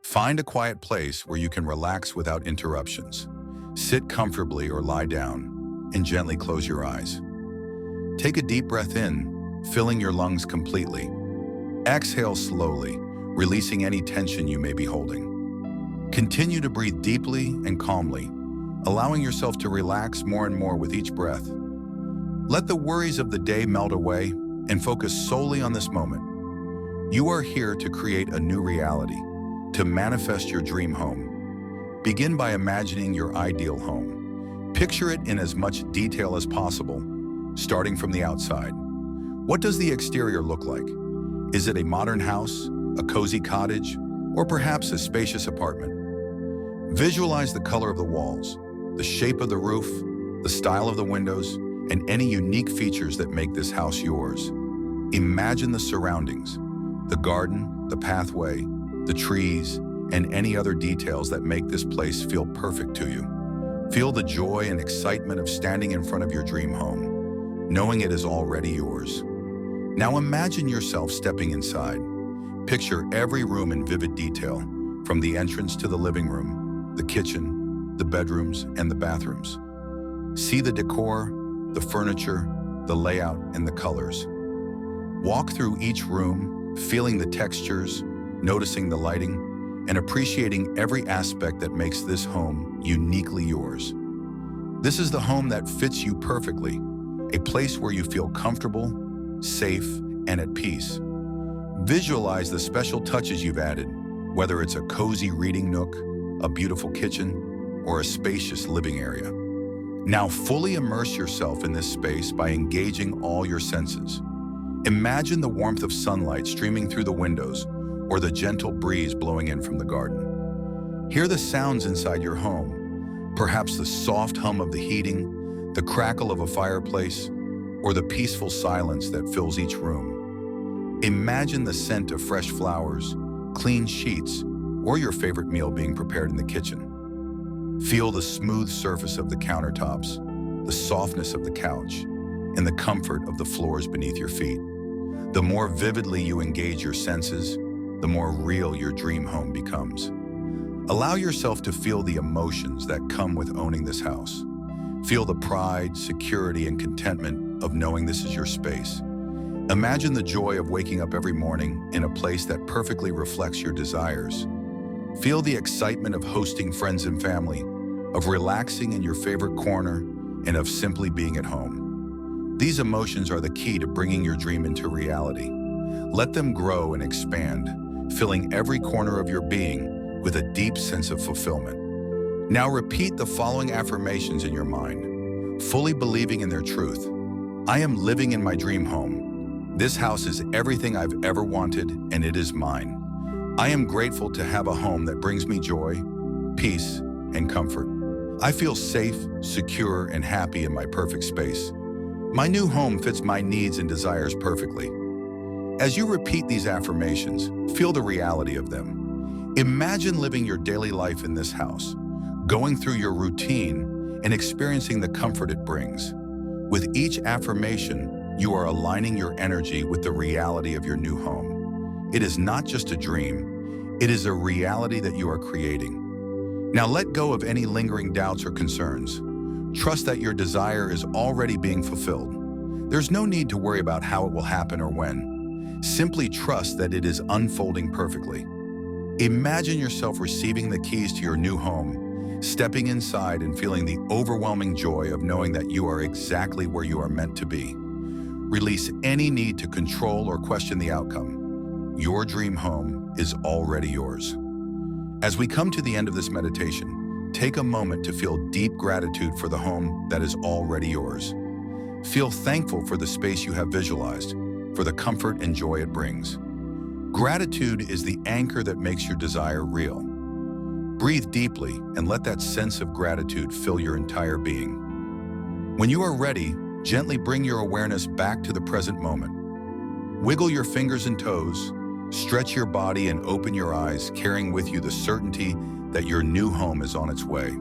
Find a quiet place where you can relax without interruptions. Sit comfortably or lie down, and gently close your eyes. Take a deep breath in, filling your lungs completely. Exhale slowly, releasing any tension you may be holding. Continue to breathe deeply and calmly, allowing yourself to relax more and more with each breath. Let the worries of the day melt away and focus solely on this moment. You are here to create a new reality, to manifest your dream home. Begin by imagining your ideal home. Picture it in as much detail as possible, starting from the outside. What does the exterior look like? Is it a modern house, a cozy cottage, or perhaps a spacious apartment? Visualize the color of the walls, the shape of the roof, the style of the windows, and any unique features that make this house yours. Imagine the surroundings, the garden, the pathway, the trees, and any other details that make this place feel perfect to you. Feel the joy and excitement of standing in front of your dream home, knowing it is already yours. Now imagine yourself stepping inside. Picture every room in vivid detail, from the entrance to the living room, the kitchen, the bedrooms, and the bathrooms. See the decor, the furniture, the layout, and the colors. Walk through each room, feeling the textures, noticing the lighting, and appreciating every aspect that makes this home uniquely yours. This is the home that fits you perfectly, a place where you feel comfortable, safe, and at peace. Visualize the special touches you've added, whether it's a cozy reading nook, a beautiful kitchen, or a spacious living area. Now fully immerse yourself in this space by engaging all your senses. Imagine the warmth of sunlight streaming through the windows or the gentle breeze blowing in from the garden. Hear the sounds inside your home, perhaps the soft hum of the heating, the crackle of a fireplace, or the peaceful silence that fills each room. Imagine the scent of fresh flowers, clean sheets, or your favorite meal being prepared in the kitchen. Feel the smooth surface of the countertops, the softness of the couch, and the comfort of the floors beneath your feet. The more vividly you engage your senses, the more real your dream home becomes. Allow yourself to feel the emotions that come with owning this house. Feel the pride, security, and contentment of knowing this is your space. Imagine the joy of waking up every morning in a place that perfectly reflects your desires. Feel the excitement of hosting friends and family, of relaxing in your favorite corner, and of simply being at home. These emotions are the key to bringing your dream into reality. Let them grow and expand, filling every corner of your being with a deep sense of fulfillment. Now repeat the following affirmations in your mind, fully believing in their truth. I am living in my dream home. This house is everything I've ever wanted, and it is mine. I am grateful to have a home that brings me joy, peace, and comfort. I feel safe, secure, and happy in my perfect space. My new home fits my needs and desires perfectly. As you repeat these affirmations, feel the reality of them. Imagine living your daily life in this house, going through your routine and experiencing the comfort it brings. With each affirmation, you are aligning your energy with the reality of your new home. It is not just a dream, it is a reality that you are creating. Now let go of any lingering doubts or concerns. Trust that your desire is already being fulfilled. There's no need to worry about how it will happen or when. Simply trust that it is unfolding perfectly. Imagine yourself receiving the keys to your new home, stepping inside and feeling the overwhelming joy of knowing that you are exactly where you are meant to be. Release any need to control or question the outcome. Your dream home is already yours. As we come to the end of this meditation, take a moment to feel deep gratitude for the home that is already yours. Feel thankful for the space you have visualized, for the comfort and joy it brings. Gratitude is the anchor that makes your desire real. Breathe deeply and let that sense of gratitude fill your entire being. When you are ready, gently bring your awareness back to the present moment. Wiggle your fingers and toes, stretch your body and open your eyes, carrying with you the certainty that your new home is on its way.